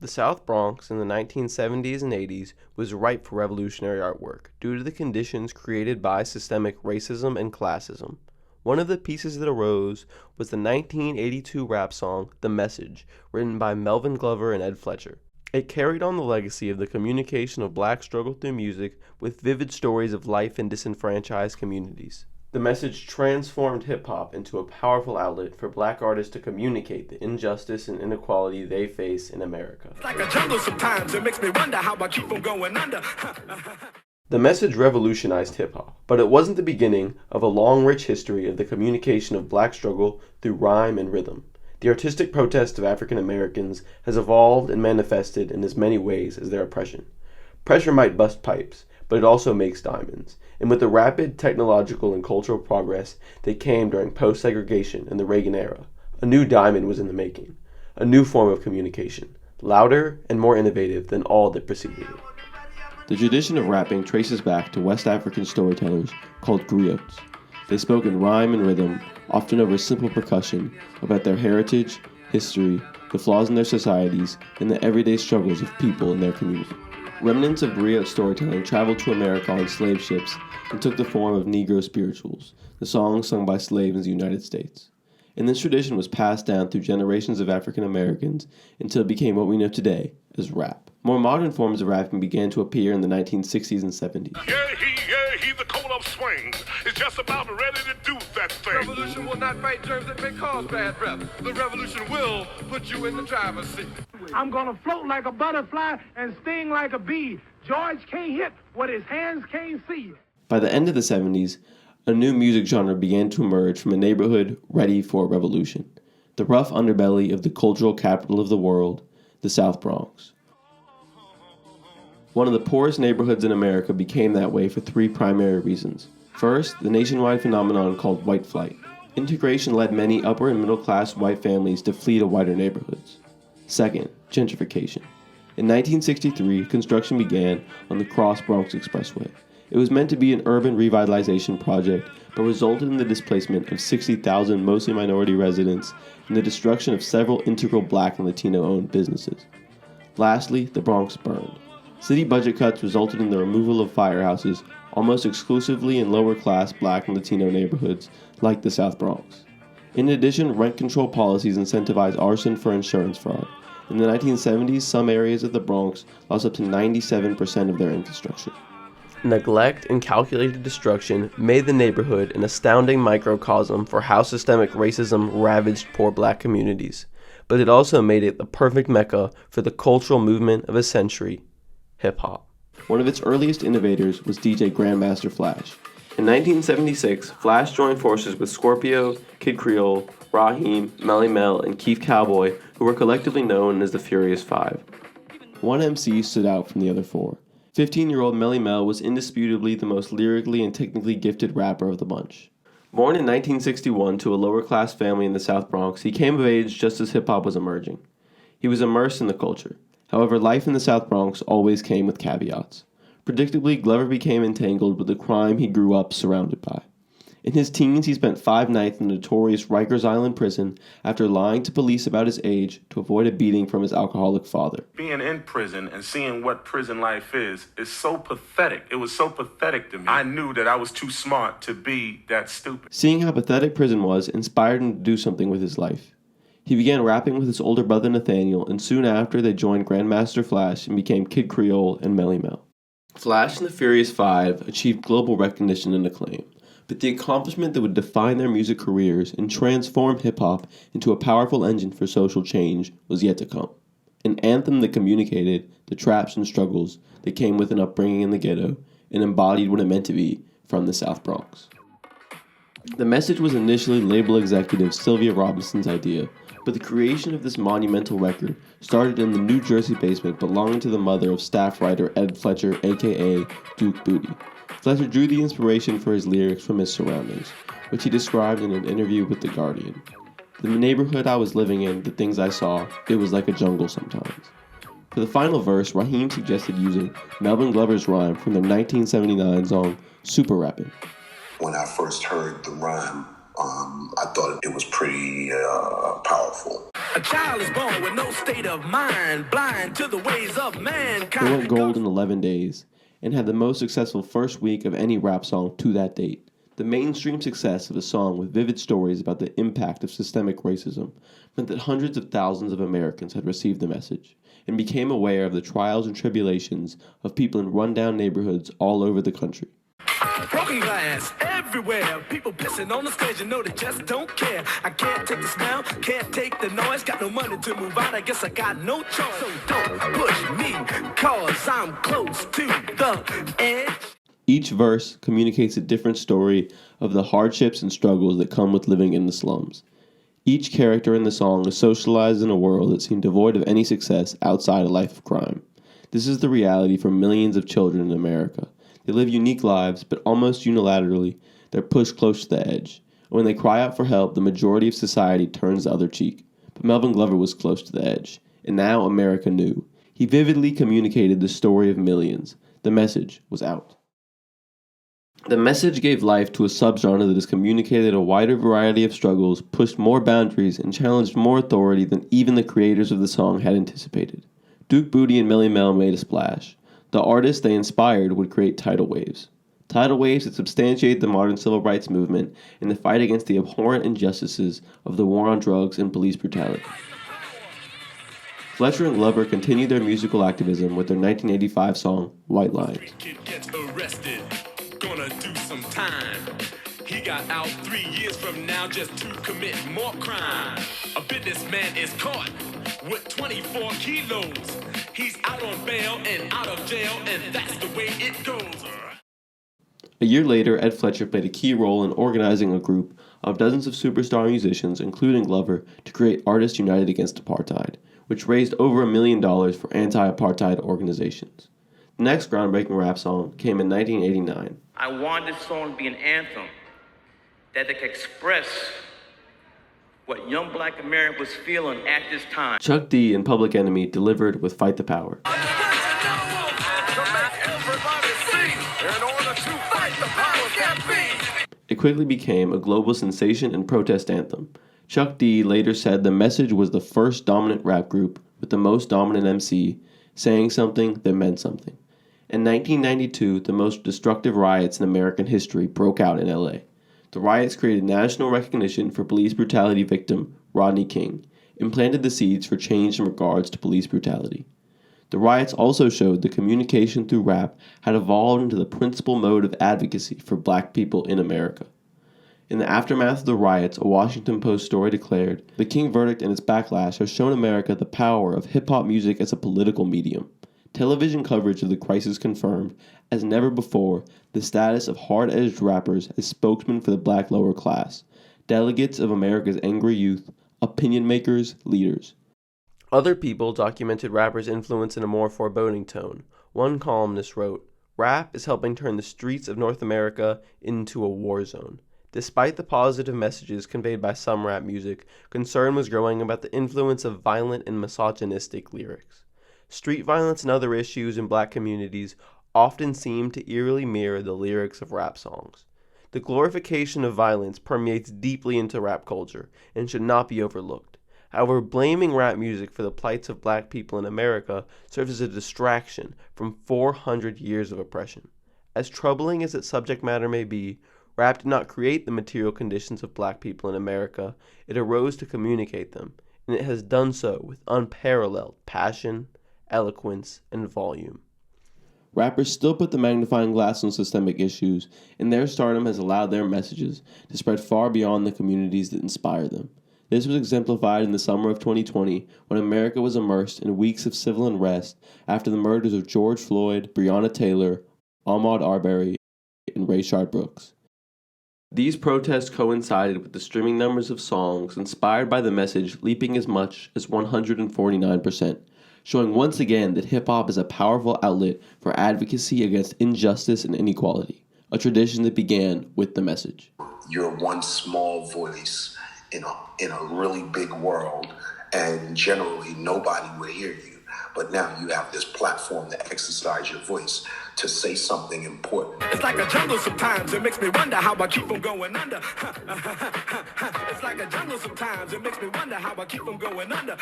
The South Bronx in the 1970s and 80s was ripe for revolutionary artwork due to the conditions created by systemic racism and classism. One of the pieces that arose was the 1982 rap song The Message, written by Melvin Glover and Ed Fletcher. It carried on the legacy of the communication of black struggle through music with vivid stories of life in disenfranchised communities. The Message transformed hip-hop into a powerful outlet for black artists to communicate the injustice and inequality they face in America. Like a jungle sometimes, it makes me wonder how I keep on going under. The Message revolutionized hip-hop, but it wasn't the beginning of a long, rich history of the communication of black struggle through rhyme and rhythm. The artistic protest of African Americans has evolved and manifested in as many ways as their oppression. Pressure might bust pipes, but it also makes diamonds. And with the rapid technological and cultural progress that came during post-segregation in the Reagan era, a new diamond was in the making, a new form of communication, louder and more innovative than all that preceded it. The tradition of rapping traces back to West African storytellers called griots. They spoke in rhyme and rhythm, often over simple percussion, about their heritage, history, the flaws in their societies, and the everyday struggles of people in their community. Remnants of griot storytelling traveled to America on slave ships and took the form of Negro spirituals, the songs sung by slaves in the United States. And this tradition was passed down through generations of African Americans until it became what we know today as rap. More modern forms of rapping began to appear in the 1960s and 70s. He the coat of swings. It's just about ready to do that thing. Revolution will not fight germs that may cause bad breath. The revolution will put you in the driver's seat. I'm gonna float like a butterfly and sting like a bee. George can't hit what his hands can't see. By the end of the 70s, a new music genre began to emerge from a neighborhood ready for a revolution. The rough underbelly of the cultural capital of the world, the South Bronx. One of the poorest neighborhoods in America became that way for three primary reasons. First, the nationwide phenomenon called white flight. Integration led many upper and middle class white families to flee to whiter neighborhoods. Second, gentrification. In 1963, construction began on the Cross Bronx Expressway. It was meant to be an urban revitalization project, but resulted in the displacement of 60,000 mostly minority residents and the destruction of several integral black and Latino-owned businesses. Lastly, the Bronx burned. City budget cuts resulted in the removal of firehouses almost exclusively in lower-class black and Latino neighborhoods like the South Bronx. In addition, rent control policies incentivized arson for insurance fraud. In the 1970s, some areas of the Bronx lost up to 97% of their infrastructure. Neglect and calculated destruction made the neighborhood an astounding microcosm for how systemic racism ravaged poor black communities, but it also made it the perfect mecca for the cultural movement of a century, hip-hop. One of its earliest innovators was DJ Grandmaster Flash. In 1976, Flash joined forces with Scorpio, Kid Creole, Raheem, Melly Mel, and Keith Cowboy, who were collectively known as the Furious Five. One MC stood out from the other four. 15-year-old Melly Mel was indisputably the most lyrically and technically gifted rapper of the bunch. Born in 1961 to a lower-class family in the South Bronx, he came of age just as hip-hop was emerging. He was immersed in the culture. However, life in the South Bronx always came with caveats. Predictably, Glover became entangled with the crime he grew up surrounded by. In his teens, he spent 5 nights in the notorious Rikers Island prison after lying to police about his age to avoid a beating from his alcoholic father. Being in prison and seeing what prison life is so pathetic. It was so pathetic to me. I knew that I was too smart to be that stupid. Seeing how pathetic prison was inspired him to do something with his life. He began rapping with his older brother Nathaniel, and soon after they joined Grandmaster Flash and became Kid Creole and Melly Mel. Flash and the Furious Five achieved global recognition and acclaim, but the accomplishment that would define their music careers and transform hip-hop into a powerful engine for social change was yet to come. An anthem that communicated the traps and struggles that came with an upbringing in the ghetto and embodied what it meant to be from the South Bronx. The Message was initially label executive Sylvia Robinson's idea, but the creation of this monumental record started in the New Jersey basement belonging to the mother of staff writer Ed Fletcher, aka Duke Booty. Fletcher drew the inspiration for his lyrics from his surroundings, which he described in an interview with The Guardian. The neighborhood I was living in, the things I saw, it was like a jungle sometimes. For the final verse, Raheem suggested using Melvin Glover's rhyme from their 1979 song, Super Rappin'. When I first heard the rhyme, I thought it was pretty powerful. A child is born with no state of mind, blind to the ways of mankind. They went gold in 11 days and had the most successful first week of any rap song to that date. The mainstream success of a song with vivid stories about the impact of systemic racism meant that hundreds of thousands of Americans had received the message and became aware of the trials and tribulations of people in rundown neighborhoods all over the country. Broken glass everywhere. People pissing on the stage, you know they just don't care. I can't take the smell, can't take the noise. Got no money to move out, I guess I got no choice. So don't push me, cause I'm close to the edge. Each verse communicates a different story of the hardships and struggles that come with living in the slums. Each character in the song is socialized in a world that seemed devoid of any success outside a life of crime. This is the reality for millions of children in America. They live unique lives, but almost unilaterally, they're pushed close to the edge. When they cry out for help, the majority of society turns the other cheek. But Melvin Glover was close to the edge, and now America knew. He vividly communicated the story of millions. The message was out. The message gave life to a subgenre that has communicated a wider variety of struggles, pushed more boundaries, and challenged more authority than even the creators of the song had anticipated. Duke Booty and Millie Mel made a splash. The artists they inspired would create tidal waves. Tidal waves that substantiate the modern civil rights movement in the fight against the abhorrent injustices of the war on drugs and police brutality. Fletcher and Glover continued their musical activism with their 1985 song, White Lines. Kid gets arrested, gonna do some time. He got out 3 years from now just to commit more crime. A businessman is caught with 24 kilos. He's out on bail and out of jail, and that's the way it goes. A year later, Ed Fletcher played a key role in organizing a group of dozens of superstar musicians, including Glover, to create Artists United Against Apartheid, which raised over $1 million for anti-apartheid organizations. The next groundbreaking rap song came in 1989. I wanted this song to be an anthem that they could express what young black America was feeling at this time. Chuck D and Public Enemy delivered with Fight the Power. It quickly became a global sensation and protest anthem. Chuck D later said the message was the first dominant rap group with the most dominant MC saying something that meant something. In 1992, the most destructive riots in American history broke out in LA. The riots created national recognition for police brutality victim Rodney King and planted the seeds for change in regards to police brutality. The riots also showed that communication through rap had evolved into the principal mode of advocacy for black people in America. In the aftermath of the riots, a Washington Post story declared, "The King verdict and its backlash has shown America the power of hip-hop music as a political medium." Television coverage of the crisis confirmed, as never before, the status of hard-edged rappers as spokesmen for the black lower class, delegates of America's angry youth, opinion makers, leaders. Other people documented rappers' influence in a more foreboding tone. One columnist wrote, "Rap is helping turn the streets of North America into a war zone." Despite the positive messages conveyed by some rap music, concern was growing about the influence of violent and misogynistic lyrics. Street violence and other issues in black communities often seem to eerily mirror the lyrics of rap songs. The glorification of violence permeates deeply into rap culture and should not be overlooked. However, blaming rap music for the plights of black people in America serves as a distraction from 400 years of oppression. As troubling as its subject matter may be, rap did not create the material conditions of black people in America. It arose to communicate them, and it has done so with unparalleled passion, eloquence, and volume. Rappers still put the magnifying glass on systemic issues, and their stardom has allowed their messages to spread far beyond the communities that inspire them. This was exemplified in the summer of 2020 when America was immersed in weeks of civil unrest after the murders of George Floyd, Breonna Taylor, Ahmaud Arbery, and Rayshard Brooks. These protests coincided with the streaming numbers of songs inspired by the message leaping as much as 149%, showing once again that hip-hop is a powerful outlet for advocacy against injustice and inequality, a tradition that began with the message. You're one small voice in a really big world, and generally nobody will hear you. but now you have this platform to exercise your voice, to say something important. It's like a jungle sometimes, it makes me wonder how I keep from going under. It's like a jungle sometimes, it makes me wonder how I keep from going under.